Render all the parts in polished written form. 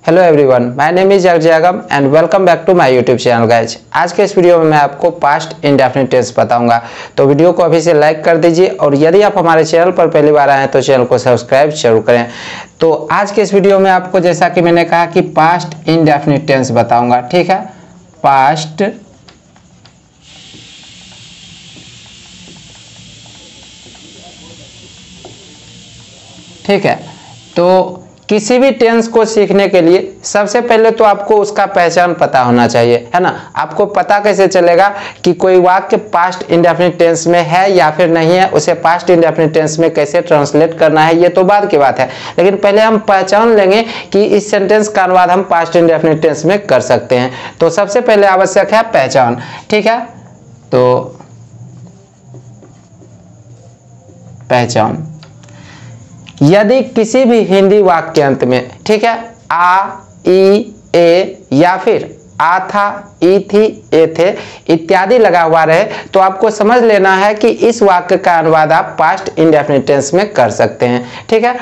Hello everyone, my name is Jagam and welcome back to my YouTube channel guys. आज के इस video में मैं आपको पास्ट इंडेफिनिट टेंस बताऊंगा, तो वीडियो को अभी से लाइक कर दीजिए और यदि आप हमारे चैनल पर पहली बार आए हैं तो चैनल को सब्सक्राइब जरूर करें। तो आज के इस वीडियो में आपको, जैसा कि मैंने कहा, कि पास्ट इंडेफिनिट टेंस बताऊंगा। ठीक है, पास्ट ठीक है। तो किसी भी टेंस को सीखने के लिए सबसे पहले तो आपको उसका पहचान पता होना चाहिए, है ना। आपको पता कैसे चलेगा कि कोई वाक्य पास्ट इंडेफिनिट टेंस में है या फिर नहीं है, उसे पास्ट इंडेफिनिट टेंस में कैसे ट्रांसलेट करना है, ये तो बाद की बात है। लेकिन पहले हम पहचान लेंगे कि इस सेंटेंस का अनुवाद हम पास्ट इंडेफिनिट टेंस में कर सकते हैं। तो सबसे पहले आवश्यक है पहचान। ठीक है, तो पहचान। यदि किसी भी हिंदी वाक्य अंत में, ठीक है, आ, ई, ए या फिर आ था, ई थी, ए थे इत्यादि लगा हुआ रहे, तो आपको समझ लेना है कि इस वाक्य का अनुवाद आप पास्ट इंडेफिनिट टेंस में कर सकते हैं। ठीक है,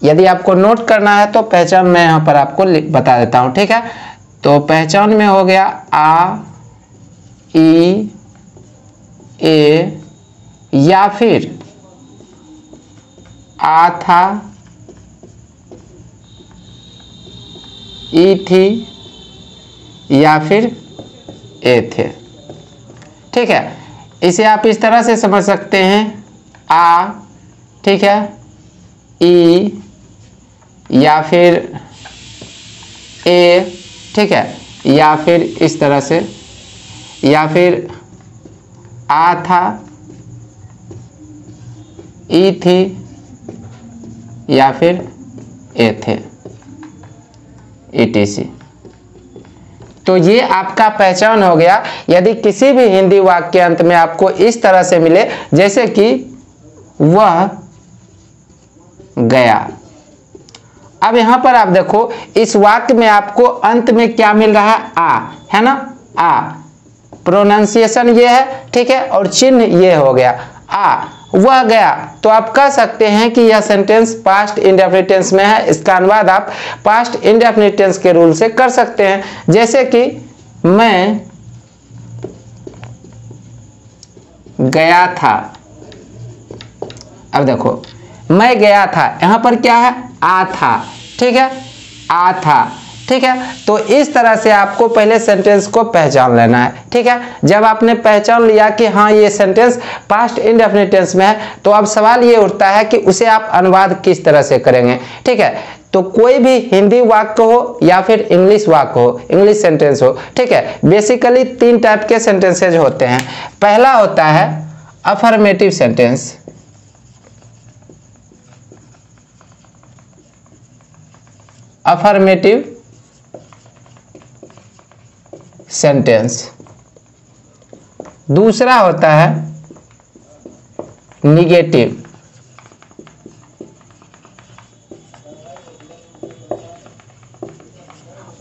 यदि आपको नोट करना है तो पहचान मैं यहाँ पर आपको बता देता हूँ। ठीक है, तो पहचान में हो गया आ, ई, ए या फिर आ था, ई थी या फिर ए थे। ठीक है, इसे आप इस तरह से समझ सकते हैं, आ, ठीक है, ई या फिर ए, ठीक है, या फिर इस तरह से, या फिर आ था, ई थी या फिर ए थे, etc। तो ये आपका पहचान हो गया। यदि किसी भी हिंदी वाक्य अंत में आपको इस तरह से मिले, जैसे कि वह गया। अब यहां पर आप देखो, इस वाक्य में आपको अंत में क्या मिल रहा है, आ, है ना। आ प्रोनाउंसिएशन ये है, ठीक है, और चिन्ह ये हो गया, आ, वह गया। तो आप कह सकते हैं कि यह सेंटेंस पास्ट इंडेफिनिट टेंस में है। इसका अनुवाद आप पास्ट इंडेफिनिट टेंस के रूल से कर सकते हैं, जैसे कि मैं गया था। अब देखो, मैं गया था, यहां पर क्या है, आ था। ठीक है, आ था। ठीक है, तो इस तरह से आपको पहले सेंटेंस को पहचान लेना है। ठीक है, जब आपने पहचान लिया कि हाँ ये सेंटेंस पास्ट इंडेफिनिट टेंस में है, तो अब सवाल ये उठता है कि उसे आप अनुवाद किस तरह से करेंगे। ठीक है, तो कोई भी हिंदी वाक्य हो या फिर इंग्लिश वाक्य हो, इंग्लिश सेंटेंस हो, ठीक है, बेसिकली 3 टाइप के सेंटेंसेज होते हैं। पहला होता है अफर्मेटिव सेंटेंस। Affirmative sentence. दूसरा होता है निगेटिव।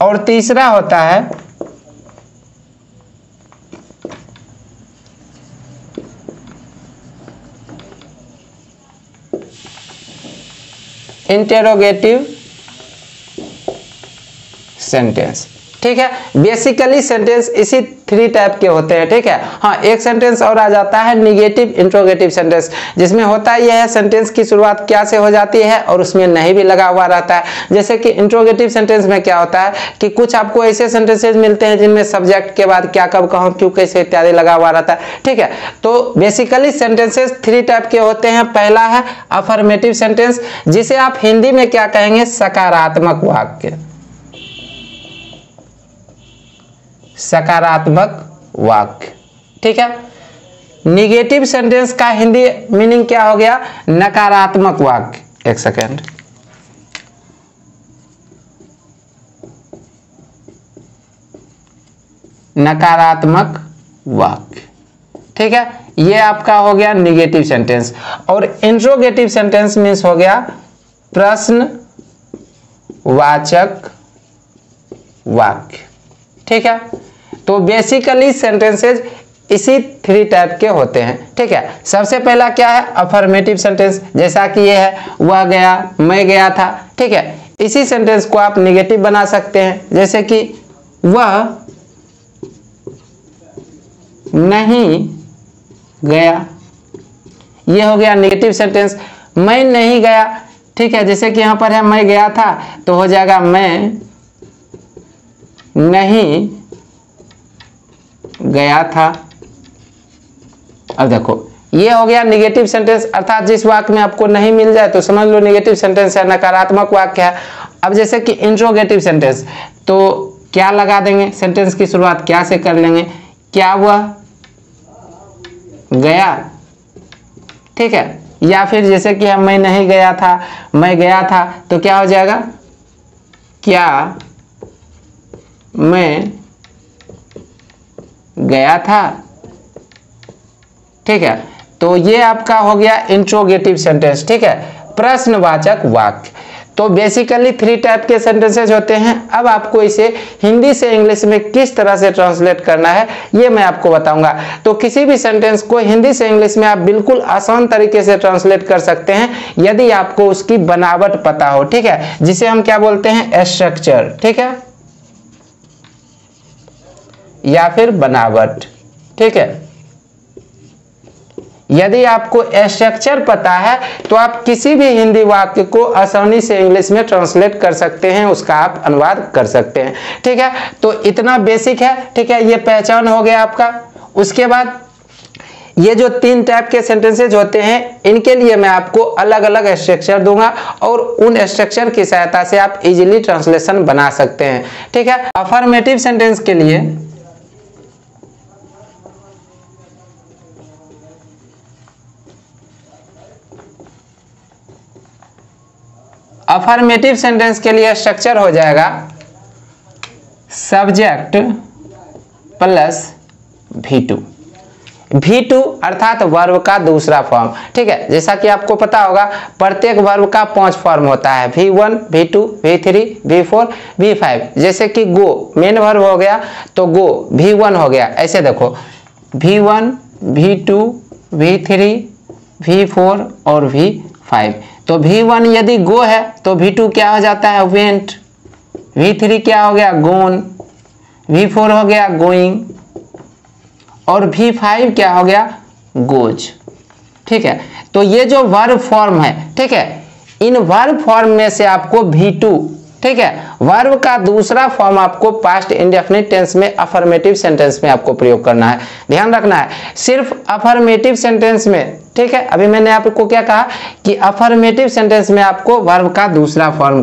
और तीसरा होता है इंटेरोगेटिव सेंटेंस। ठीक है, बेसिकली सेंटेंस इसी 3 टाइप के होते हैं। ठीक है, हाँ, एक सेंटेंस और आ जाता है निगेटिव इंट्रोगेटिव सेंटेंस, जिसमें होता यह है सेंटेंस की शुरुआत क्या से हो जाती है और उसमें नहीं भी लगा हुआ रहता है। जैसे कि इंट्रोगेटिव सेंटेंस में क्या होता है कि कुछ आपको ऐसे सेंटेंसेज मिलते हैं जिनमें सब्जेक्ट के बाद क्या, कब, कहाँ, क्यों, कैसे इत्यादि लगा हुआ रहता है। ठीक है, तो बेसिकली सेंटेंसेज 3 टाइप के होते हैं। पहला है अफर्मेटिव सेंटेंस, जिसे आप हिंदी में क्या कहेंगे, सकारात्मक वाक्य। सकारात्मक वाक्य। ठीक है, निगेटिव सेंटेंस का हिंदी मीनिंग क्या हो गया, नकारात्मक वाक्य। एक सेकेंड, नकारात्मक वाक्य। ठीक है, ये आपका हो गया निगेटिव सेंटेंस। और इंट्रोगेटिव सेंटेंस मीन्स हो गया प्रश्नवाचक वाक्य। ठीक है, तो बेसिकली सेंटेंसेज इसी 3 टाइप के होते हैं। ठीक है, सबसे पहला क्या है, अफर्मेटिव सेंटेंस, जैसा कि ये है, वह गया, मैं गया था। ठीक है, इसी सेंटेंस को आप निगेटिव बना सकते हैं, जैसे कि वह नहीं गया, ये हो गया निगेटिव सेंटेंस। मैं नहीं गया, ठीक है, जैसे कि यहां पर है मैं गया था, तो हो जाएगा मैं नहीं गया था। अब देखो ये हो गया निगेटिव सेंटेंस, अर्थात जिस वाक्य में आपको नहीं मिल जाए तो समझ लो निगेटिव सेंटेंस है, नकारात्मक वाक्य है। अब जैसे कि इंट्रोगेटिव सेंटेंस, तो क्या लगा देंगे, सेंटेंस की शुरुआत क्या से कर लेंगे, क्या वह गया, ठीक है, या फिर जैसे कि मैं नहीं गया था, मैं गया था, तो क्या हो जाएगा, क्या मैं गया था, ठीक है। तो ये आपका हो गया इंट्रोगेटिव सेंटेंस, ठीक है, प्रश्नवाचक वाक्य। तो बेसिकली 3 टाइप के सेंटेंसेज होते हैं। अब आपको इसे हिंदी से इंग्लिश में किस तरह से ट्रांसलेट करना है ये मैं आपको बताऊंगा। तो किसी भी सेंटेंस को हिंदी से इंग्लिश में आप बिल्कुल आसान तरीके से ट्रांसलेट कर सकते हैं यदि आपको उसकी बनावट पता हो, ठीक है, जिसे हम क्या बोलते हैं, स्ट्रक्चर, ठीक है, या फिर बनावट, ठीक है। यदि आपको स्ट्रक्चर पता है तो आप किसी भी हिंदी वाक्य को आसानी से इंग्लिश में ट्रांसलेट कर सकते हैं, उसका आप अनुवाद कर सकते हैं, ठीक है। तो इतना बेसिक है, ठीक है, ये पहचान हो गया आपका। उसके बाद ये जो 3 टाइप के सेंटेंसेज होते हैं इनके लिए मैं आपको अलग अलग स्ट्रक्चर दूंगा और उन स्ट्रक्चर की सहायता से आप इजीली ट्रांसलेशन बना सकते हैं, ठीक है। अफर्मेटिव सेंटेंस के लिए अफर्मेटिव सेंटेंस के लिए स्ट्रक्चर हो जाएगा सब्जेक्ट प्लस V2। V2 अर्थात वर्ब का दूसरा फॉर्म, ठीक है। जैसा कि आपको पता होगा प्रत्येक वर्ब का 5 फॉर्म होता है, V1, V2, V3, V4, V5। जैसे कि गो मेन वर्ब हो गया तो गो V1 हो गया, ऐसे देखो V1, V2, V3, V4 और V5। तो V1 यदि गो है तो V2 क्या हो जाता है, वेंट। V3 क्या हो गया, गोन। V4 हो गया गोइंग और V5 क्या हो गया, गोज, ठीक है। तो ये जो वर्ब फॉर्म है, ठीक है, इन वर्ब फॉर्म में से आपको V2, ठीक है, वर्ब का दूसरा फॉर्म आपको पास्ट इंडेफिनिट टेंस में अफर्मेटिव सेंटेंस में आपको प्रयोग करना है। ध्यान रखना है सिर्फ अफर्मेटिव सेंटेंस में, ठीक है। अभी मैंने आपको क्या कहा कि अफर्मेटिव सेंटेंस में आपको वर्ब का दूसरा फॉर्म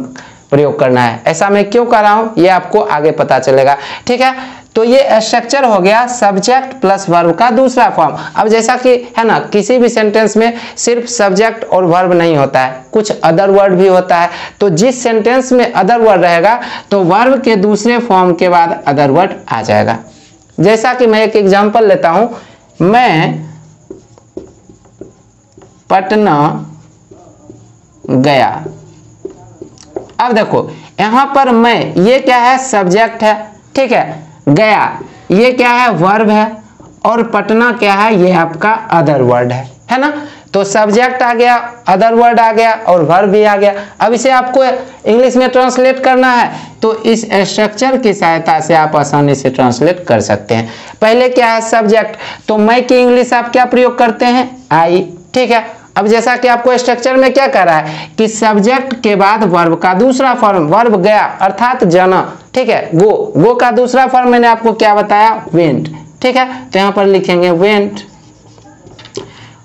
प्रयोग करना है। ऐसा मैं क्यों कर रहा हूं ये आपको आगे पता चलेगा, ठीक है। तो ये स्ट्रक्चर हो गया सब्जेक्ट प्लस वर्ब का दूसरा फॉर्म। अब जैसा कि है ना, किसी भी सेंटेंस में सिर्फ सब्जेक्ट और वर्ब नहीं होता है, कुछ अदर वर्ड भी होता है। तो जिस सेंटेंस में अदर वर्ड रहेगा तो वर्ब के दूसरे फॉर्म के बाद अदर वर्ड आ जाएगा। जैसा कि मैं एक एग्जांपल लेता हूं, मैं पटना गया। अब देखो यहां पर मैं, ये क्या है, सब्जेक्ट है, ठीक है, गया ये क्या है, वर्ब है, और पटना क्या है, ये आपका अदर वर्ड है ना। तो सब्जेक्ट आ गया, अदर वर्ड आ गया और वर्ब भी आ गया। अब इसे आपको इंग्लिश में ट्रांसलेट करना है तो इस स्ट्रक्चर की सहायता से आप आसानी से ट्रांसलेट कर सकते हैं। पहले क्या है, सब्जेक्ट, तो मैं की इंग्लिश आप क्या प्रयोग करते हैं, आई, ठीक है। अब जैसा कि आपको स्ट्रक्चर में क्या कह रहा है कि सब्जेक्ट के बाद वर्ब का दूसरा फॉर्म, वर्ब गया अर्थात जाना, ठीक है, गो का दूसरा फॉर्म मैंने आपको क्या बताया, वेंट, ठीक है। तो यहां पर लिखेंगे वेंट।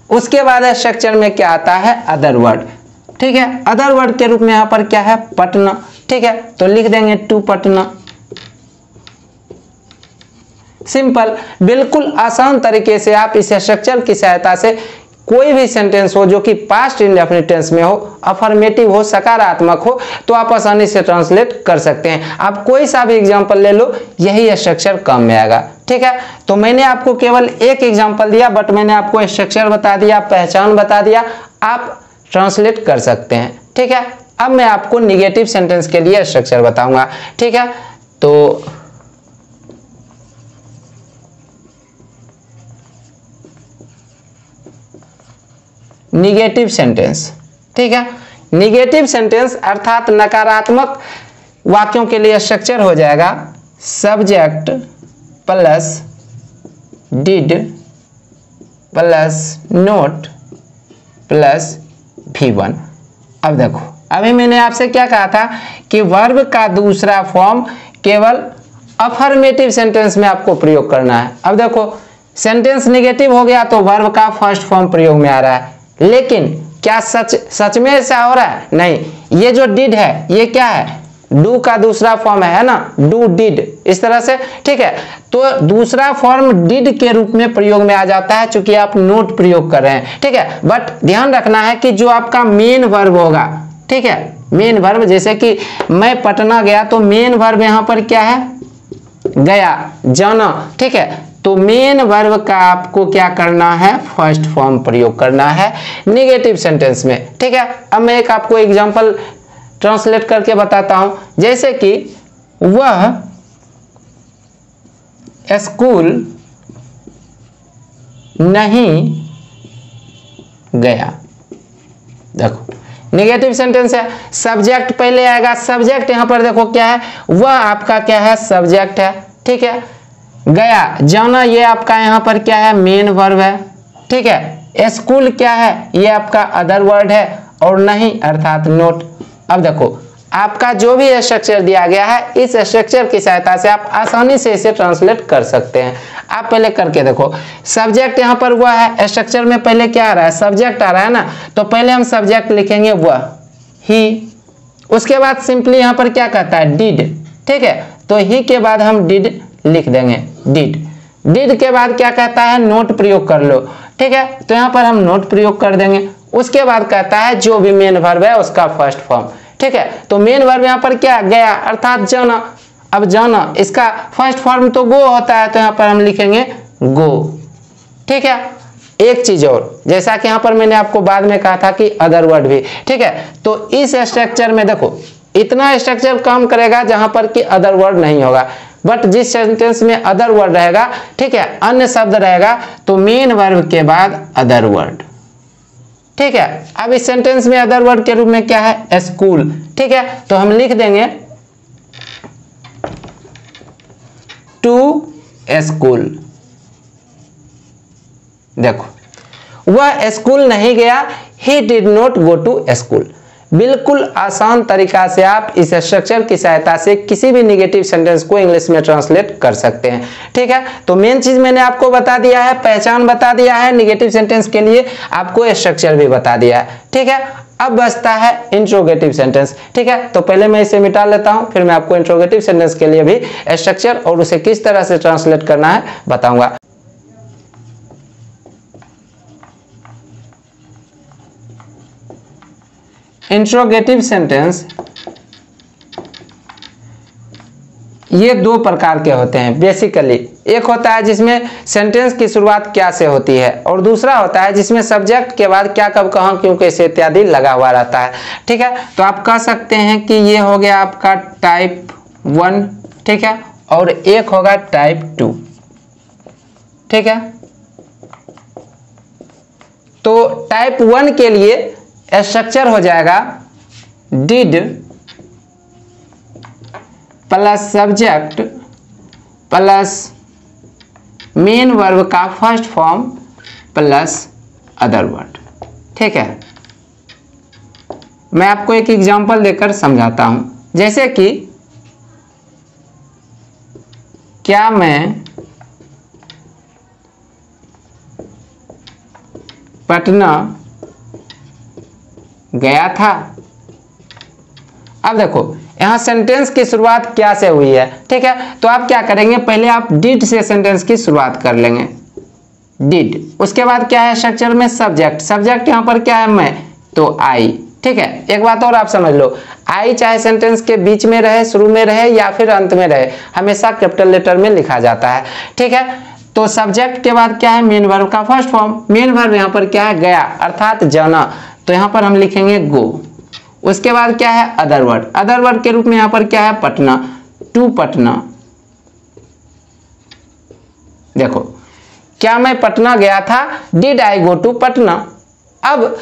उसके बाद स्ट्रक्चर में क्या आता है, अदर वर्ड, ठीक है। अदर वर्ड के रूप में यहां पर क्या है, पटना, ठीक है। तो लिख देंगे टू पटना। सिंपल, बिल्कुल आसान तरीके से आप इस स्ट्रक्चर की सहायता से कोई भी सेंटेंस हो जो कि पास्ट इंडेफिनिट टेंस में हो, अफर्मेटिव हो, सकारात्मक हो, तो आप आसानी से ट्रांसलेट कर सकते हैं। आप कोई सा भी एग्जांपल ले लो, यही स्ट्रक्चर काम में आएगा, ठीक है। तो मैंने आपको केवल एक एग्जांपल दिया, बट मैंने आपको स्ट्रक्चर बता दिया, पहचान बता दिया, आप ट्रांसलेट कर सकते हैं, ठीक है। अब मैं आपको निगेटिव सेंटेंस के लिए स्ट्रक्चर बताऊंगा, ठीक है। तो निगेटिव सेंटेंस, ठीक है, निगेटिव सेंटेंस अर्थात नकारात्मक वाक्यों के लिए स्ट्रक्चर हो जाएगा subject plus did plus not plus V1। अब देखो, अभी मैंने आपसे क्या कहा था कि वर्ब का दूसरा फॉर्म केवल अफर्मेटिव सेंटेंस में आपको प्रयोग करना है। अब देखो, सेंटेंस नेगेटिव हो गया तो वर्ब का फर्स्ट फॉर्म प्रयोग में आ रहा है, लेकिन क्या सच में ऐसा हो रहा है? नहीं। ये जो डिड है ये क्या है? डू का दूसरा फॉर्म है ना, डू डिड, इस तरह से, ठीक है। तो दूसरा फॉर्म डिड के रूप में प्रयोग में आ जाता है चूंकि आप नोट प्रयोग कर रहे हैं, ठीक है। बट ध्यान रखना है कि जो आपका मेन वर्ब होगा, ठीक है, मेन वर्ब, जैसे कि मैं पटना गया तो मेन वर्ब यहाँ पर क्या है? गया, जाना, ठीक है। तो मेन वर्ब का आपको क्या करना है? फर्स्ट फॉर्म प्रयोग करना है नेगेटिव सेंटेंस में, ठीक है। अब मैं एक आपको एग्जांपल ट्रांसलेट करके बताता हूं, जैसे कि वह स्कूल नहीं गया। देखो, नेगेटिव सेंटेंस है, सब्जेक्ट पहले आएगा। सब्जेक्ट यहां पर देखो क्या है? वह आपका क्या है? सब्जेक्ट है, ठीक है। गया, जाना, ये आपका यहां पर क्या है? मेन वर्ब है, ठीक है। स्कूल क्या है? ये आपका अदर वर्ड है, और नहीं अर्थात नोट। अब देखो, आपका जो भी स्ट्रक्चर दिया गया है, इस स्ट्रक्चर की सहायता से आप आसानी से इसे ट्रांसलेट कर सकते हैं। आप पहले करके देखो, सब्जेक्ट यहाँ पर वह है, स्ट्रक्चर में पहले क्या आ रहा है? सब्जेक्ट आ रहा है ना, तो पहले हम सब्जेक्ट लिखेंगे वह, ही। उसके बाद सिंपली यहाँ पर क्या कहता है? डिड, ठीक है। तो ही के बाद हम डिड लिख देंगे, डिड। डिड के बाद क्या कहता है? नोट प्रयोग कर लो, ठीक है। तो यहाँ पर हम नोट प्रयोग कर देंगे। उसके बाद कहता है जो भी मेन वर्ब है उसका फर्स्ट फॉर्म, ठीक है। तो मेन वर्ब यहाँ पर क्या? गया, अर्थात जाना। अब जाना, इसका फर्स्ट फॉर्म तो गो होता है, तो यहाँ पर हम लिखेंगे गो, ठीक है। एक चीज और, जैसा कि यहाँ पर मैंने आपको बाद में कहा था कि अदर वर्ड भी, ठीक है। तो इस स्ट्रक्चर में देखो, इतना स्ट्रक्चर काम करेगा जहां पर कि अदर वर्ड नहीं होगा, बट जिस सेंटेंस में अदर वर्ड रहेगा, ठीक है, अन्य शब्द रहेगा, तो मेन वर्ब के बाद अदर वर्ड, ठीक है। अब इस सेंटेंस में अदर वर्ड के रूप में क्या है? स्कूल, ठीक है। तो हम लिख देंगे टू स्कूल। देखो, वह स्कूल नहीं गया, he did not go to school. बिल्कुल आसान तरीका से आप इस स्ट्रक्चर की सहायता से किसी भी नेगेटिव सेंटेंस को इंग्लिश में ट्रांसलेट कर सकते हैं, ठीक है। तो मेन चीज मैंने आपको बता दिया है, पहचान बता दिया है, नेगेटिव सेंटेंस के लिए आपको स्ट्रक्चर भी बता दिया है, ठीक है। अब बचता है इंट्रोगेटिव सेंटेंस, ठीक है। तो पहले मैं इसे मिटा लेता हूं, फिर मैं आपको इंट्रोगेटिव सेंटेंस के लिए भी स्ट्रक्चर और उसे किस तरह से ट्रांसलेट करना है बताऊंगा। इंट्रोगेटिव सेंटेंस ये दो प्रकार के होते हैं बेसिकली। एक होता है जिसमें सेंटेंस की शुरुआत क्या से होती है, और दूसरा होता है जिसमें सब्जेक्ट के बाद क्या, कब, कहां, क्यों, कैसे इत्यादि लगा हुआ रहता है, ठीक है। तो आप कह सकते हैं कि ये हो गया आपका टाइप 1, ठीक है, और एक होगा टाइप 2, ठीक है। तो टाइप 1 के लिए स्ट्रक्चर हो जाएगा did plus subject plus main verb का first form plus other word, ठीक है। मैं आपको एक एग्जांपल देकर समझाता हूं, जैसे कि क्या मैं पटना गया था। अब देखो, यहां सेंटेंस की शुरुआत क्या से हुई है, ठीक है। तो आप क्या करेंगे? पहले आप डिड से सेंटेंस की शुरुआत कर लेंगे, डिड। उसके बाद क्या है स्ट्रक्चर में? सब्जेक्ट। सब्जेक्ट यहां पर क्या है? मैं, तो आई, ठीक है। एक बात और आप समझ लो, आई चाहे सेंटेंस के बीच में रहे, शुरू में रहे या फिर अंत में रहे, हमेशा कैपिटल लेटर में लिखा जाता है, ठीक है। तो सब्जेक्ट के बाद क्या है? मेन वर्ब का फर्स्ट फॉर्म। मेन वर्ब यहां पर क्या है? गया, अर्थात जाना, तो यहां पर हम लिखेंगे गो। उसके बाद क्या है? Other word. अदर वर्ड के रूप में यहां पर क्या है? पटना, टू पटना। देखो, क्या मैं पटना गया था? Did I go to Patna. अब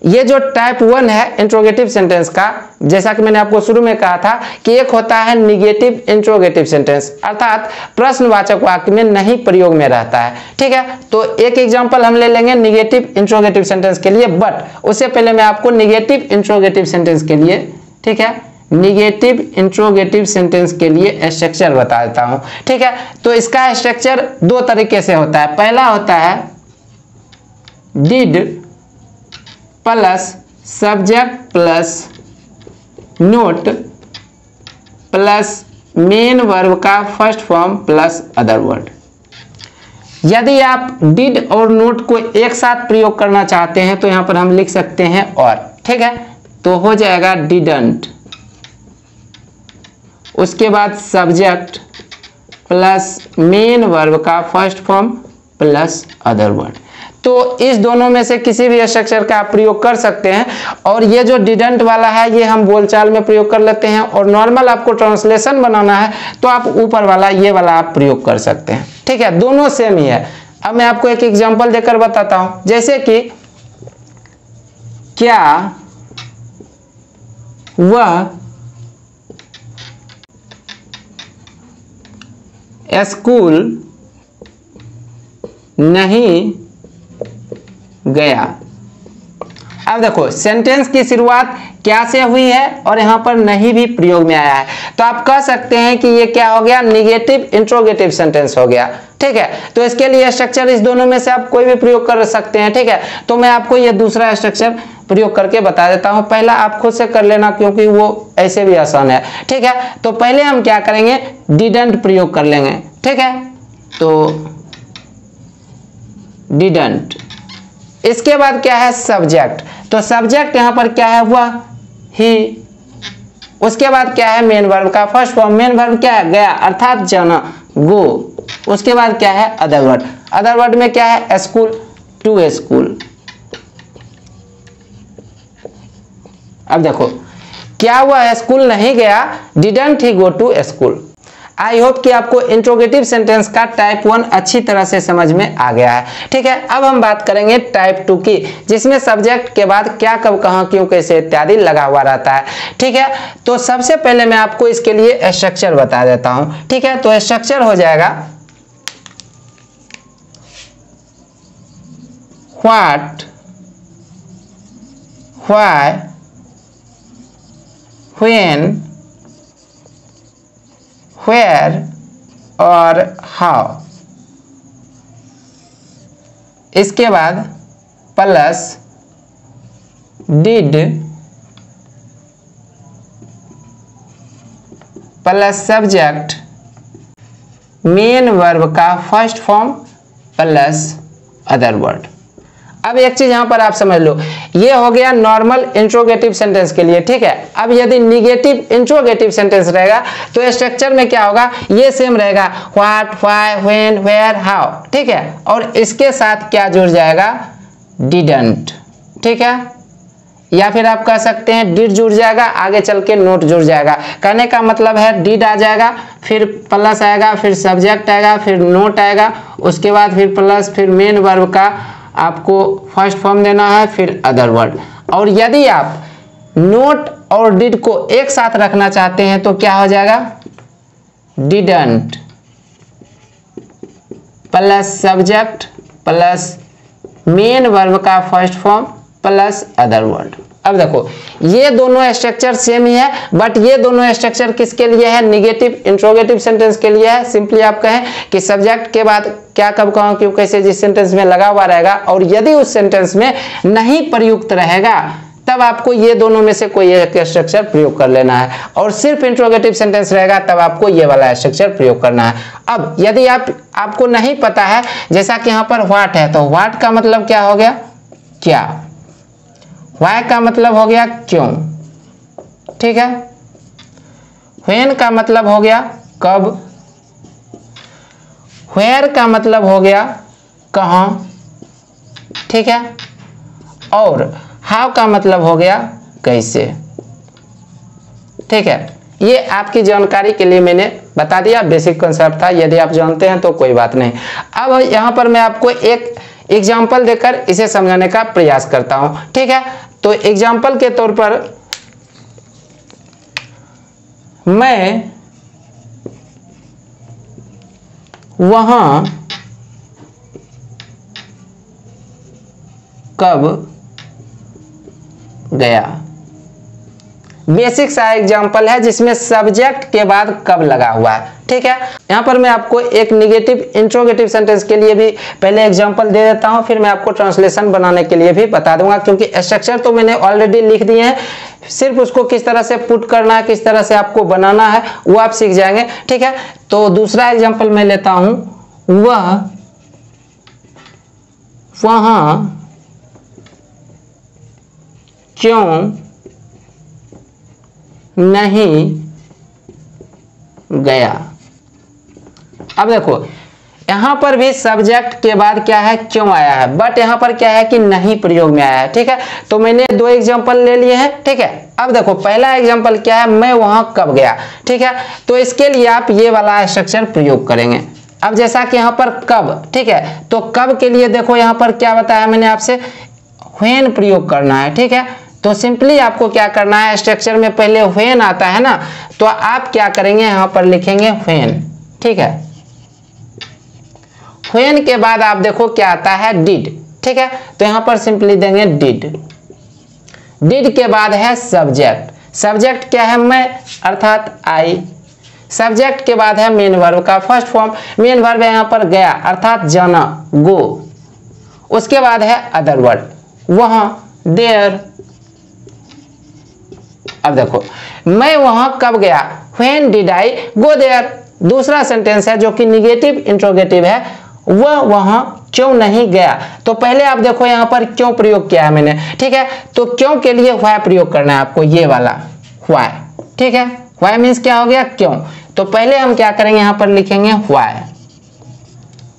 ये जो टाइप 1 है इंट्रोगेटिव सेंटेंस का, जैसा कि मैंने आपको शुरू में कहा था कि एक होता है निगेटिव इंट्रोगेटिव सेंटेंस, अर्थात प्रश्नवाचक वाक्य में नहीं प्रयोग में रहता है। ठीक है, तो एक एग्जांपल हम ले लेंगे निगेटिव इंट्रोगेटिव सेंटेंस के लिए, बट उससे पहले मैं आपको निगेटिव इंट्रोगेटिव सेंटेंस के लिए, ठीक है, निगेटिव इंट्रोगेटिव सेंटेंस के लिए स्ट्रक्चर बता देता हूं। ठीक है, तो इसका स्ट्रक्चर दो तरीके से होता है। पहला होता है did plus subject plus not plus main verb का first form plus other word. यदि आप डिड और नोट को एक साथ प्रयोग करना चाहते हैं तो यहां पर हम लिख सकते हैं और, ठीक है, तो हो जाएगा डिडंट, उसके बाद सब्जेक्ट प्लस मेन वर्ब का first form plus other word. तो इस दोनों में से किसी भी स्ट्रक्चर का आप प्रयोग कर सकते हैं। और ये जो डिडंट वाला है ये हम बोलचाल में प्रयोग कर लेते हैं, और नॉर्मल आपको ट्रांसलेशन बनाना है तो आप ऊपर वाला ये वाला आप प्रयोग कर सकते हैं। ठीक है, दोनों सेम ही है। अब मैं आपको एक एग्जांपल देकर बताता हूं, जैसे कि क्या वह स्कूल नहीं गया। अब देखो सेंटेंस की शुरुआत क्या से हुई है और यहां पर नहीं भी प्रयोग में आया है, तो आप कह सकते हैं कि ये क्या हो गया, निगेटिव इंट्रोगेटिव सेंटेंस हो गया। ठीक है, तो इसके लिए स्ट्रक्चर इस दोनों में से आप कोई भी प्रयोग कर सकते हैं। ठीक है, तो मैं आपको ये दूसरा स्ट्रक्चर प्रयोग करके बता देता हूं, पहला आप खुद से कर लेना क्योंकि वो ऐसे भी आसान है। ठीक है, तो पहले हम क्या करेंगे, डिडंट प्रयोग कर लेंगे। ठीक है, तो डिडंट, इसके बाद क्या है सब्जेक्ट, तो सब्जेक्ट यहां पर क्या है हुआ ही, उसके बाद क्या है मेन वर्ब का फर्स्ट फॉर्म, मेन वर्ब क्या है गया अर्थात जाना, गो, उसके बाद क्या है अदर वर्ड, अदर वर्ड में क्या है स्कूल, टू स्कूल। अब देखो क्या हुआ, स्कूल नहीं गया, didn't he go to school. I hope कि आपको इंट्रोगेटिव सेंटेंस का टाइप 1 अच्छी तरह से समझ में आ गया है। ठीक है, अब हम बात करेंगे टाइप 2 की, जिसमें सब्जेक्ट के बाद क्या कब कहां क्यों कैसे इत्यादि लगा हुआ रहता है। ठीक है, तो सबसे पहले मैं आपको इसके लिए स्ट्रक्चर बता देता हूं। ठीक है, तो स्ट्रक्चर हो जाएगा व्हाट, व्हाई, व्हेन, where और how। इसके बाद plus did plus subject main verb का first form plus other word. अब एक चीज यहां पर आप समझ लो, ये हो गया नॉर्मल इंट्रोगेटिव सेंटेंस के लिए। ठीक है, अब यदि निगेटिव इंट्रोगेटिव सेंटेंस रहेगा तो स्ट्रक्चर में क्या होगा, ये सेम रहेगा, what, why, when, where, how. ठीक है, और इसके साथ क्या जुड़ जाएगा, डिडंट। ठीक है, या फिर आप कह सकते हैं डिड जुड़ जाएगा, आगे चल के नोट जुड़ जाएगा। कहने का मतलब है डिड आ जाएगा, फिर प्लस आएगा, फिर सब्जेक्ट आएगा, फिर नोट आएगा, उसके बाद फिर प्लस, फिर मेन वर्ब का आपको फर्स्ट फॉर्म देना है, फिर अदर वर्ड। और यदि आप नोट और डिड को एक साथ रखना चाहते हैं तो क्या हो जाएगा, didn't plus subject plus main verb का first form plus other word. अब देखो ये दोनों स्ट्रक्चर सेम ही है, बट ये दोनों स्ट्रक्चर किसके लिए है, निगेटिव इंट्रोगेटिव सेंटेंस के लिए है। सिंपली आप कहें कि सब्जेक्ट के बाद क्या कब कहां क्यों कैसे जिस सेंटेंस में लगा हुआ रहेगा, और यदि उस सेंटेंस में नहीं प्रयुक्त रहेगा तब आपको ये दोनों में से कोई एक स्ट्रक्चर प्रयोग कर लेना है, और सिर्फ इंट्रोगेटिव सेंटेंस रहेगा तब आपको ये वाला स्ट्रक्चर प्रयोग करना है। अब यदि आपको नहीं पता है, जैसा कि यहाँ पर व्हाट है, तो व्हाट का मतलब क्या हो गया, क्या, व्हाई का मतलब हो गया क्यों। ठीक है, व्हेन का मतलब हो गया कब, वेयर का मतलब हो गया कहां। ठीक है, और हाउ का मतलब हो गया कैसे। ठीक है, ये आपकी जानकारी के लिए मैंने बता दिया, बेसिक कॉन्सेप्ट था, यदि आप जानते हैं तो कोई बात नहीं। अब यहां पर मैं आपको एक एग्जाम्पल देकर इसे समझाने का प्रयास करता हूं। ठीक है, तो एग्जाम्पल के तौर पर मैं वहां कब गया। बेसिक सा एग्जाम्पल है जिसमें सब्जेक्ट के बाद कब लगा हुआ है, ठीक है। यहां पर मैं आपको एक निगेटिव इंट्रोगेटिव सेंटेंस के लिए भी पहले एग्जाम्पल दे देता हूं, फिर मैं आपको ट्रांसलेशन बनाने के लिए भी बता दूंगा, क्योंकि स्ट्रक्चर तो मैंने ऑलरेडी लिख दिए हैं, सिर्फ उसको किस तरह से पुट करना है, किस तरह से आपको बनाना है वो आप सीख जाएंगे, ठीक है। तो दूसरा एग्जाम्पल मैं लेता हूं, वह वहां क्यों नहीं गया। अब देखो यहां पर भी सब्जेक्ट के बाद क्या है, क्यों आया है, बट यहां पर क्या है कि नहीं प्रयोग में आया है, ठीक है। तो मैंने दो एग्जांपल ले लिए हैं, ठीक है। अब देखो पहला एग्जांपल क्या है, मैं वहां कब गया, ठीक है। तो इसके लिए आप ये वाला स्ट्रक्चर प्रयोग करेंगे। अब जैसा कि यहां पर कब, ठीक है, तो कब के लिए देखो यहां पर क्या बताया मैंने आपसे, व्हेन प्रयोग करना है, ठीक है। तो सिंपली आपको क्या करना है, स्ट्रक्चर में पहले व्हेन आता है ना, तो आप क्या करेंगे, यहां पर लिखेंगे व्हेन, ठीक है। व्हेन के बाद आप देखो क्या आता है, डिड, ठीक है। तो यहां पर सिंपली देंगे डिड। डिड के बाद है सब्जेक्ट। सब्जेक्ट क्या है, मैं अर्थात आई। सब्जेक्ट के बाद है मेन वर्ब का फर्स्ट फॉर्म। मेन वर्ब है यहां पर गया अर्थात जाना, गो। उसके बाद है अदर वर्ड, वहां, देयर। अब देखो मैं वहां कब गया, when did I go there. दूसरा सेंटेंस है जो कि निगेटिव इंट्रोगेटिव है, वह वहां क्यों नहीं गया। तो पहले आप देखो यहां पर क्यों प्रयोग किया है मैंने, ठीक है। तो क्यों के लिए व्हाई प्रयोग करना है आपको, ये वाला व्हाई, ठीक है। व्हाई मीन्स क्या हो गया, क्यों। तो पहले हम क्या करेंगे, यहां पर लिखेंगे व्हाई।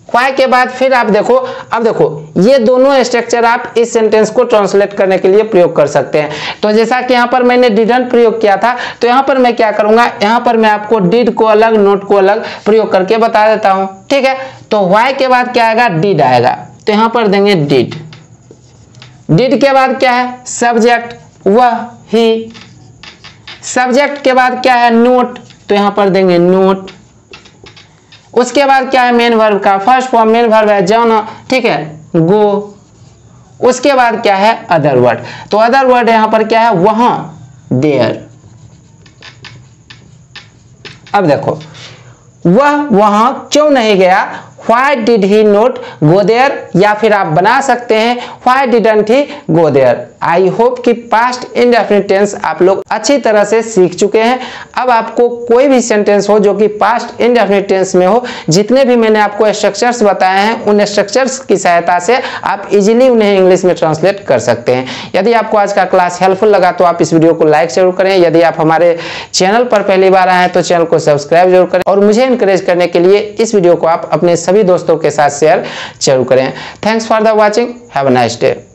व्हाई के बाद फिर आप देखो, अब देखो ये दोनों स्ट्रक्चर आप इस सेंटेंस को ट्रांसलेट करने के लिए प्रयोग कर सकते हैं। तो जैसा कि यहाँ पर मैंने डिडंट प्रयोग किया था, तो यहाँ पर मैं क्या करूंगा, यहाँ पर मैं आपको डिड को अलग, नोट को अलग प्रयोग करके बता देता हूं, ठीक है। तो व्हाई के बाद क्या आएगा, डिड आएगा, तो यहाँ पर देंगे डिड। डिड के बाद क्या है, सब्जेक्ट, वह, ही। सब्जेक्ट के बाद क्या है, नोट, तो यहाँ पर देंगे नोट। उसके बाद क्या है, मेन वर्ब का फर्स्ट फॉर्म, मेन वर्ब है जाना, ठीक है, गो। उसके बाद क्या है, अदर वर्ड। तो अदर वर्ड यहां पर क्या है, वहां, देयर। अब देखो वह वहां क्यों नहीं गया, Why did he not go there, या फिर आप बना सकते हैं Why didn't he go there। I hope कि पास्ट इंडेफिनिट टेंस आप लोग अच्छी तरह से सीख चुके हैं। अब आपको कोई भी सेंटेंस हो जो कि पास्ट इंडेफिनिट टेंस में हो, जितने भी मैंने आपको स्ट्रक्चर्स बताए हैं उन स्ट्रक्चर्स की सहायता से आप इजीली उन्हें इंग्लिश में ट्रांसलेट कर सकते हैं। यदि आपको आज का क्लास हेल्पफुल लगा तो आप इस वीडियो को लाइक जरूर करें। यदि आप हमारे चैनल पर पहली बार आए हैं तो चैनल को सब्सक्राइब जरूर करें, और मुझे इंकरेज करने के लिए इस वीडियो को आप अपने सभी दोस्तों के साथ शेयर जरूर करें। Thanks for the watching, have a nice day.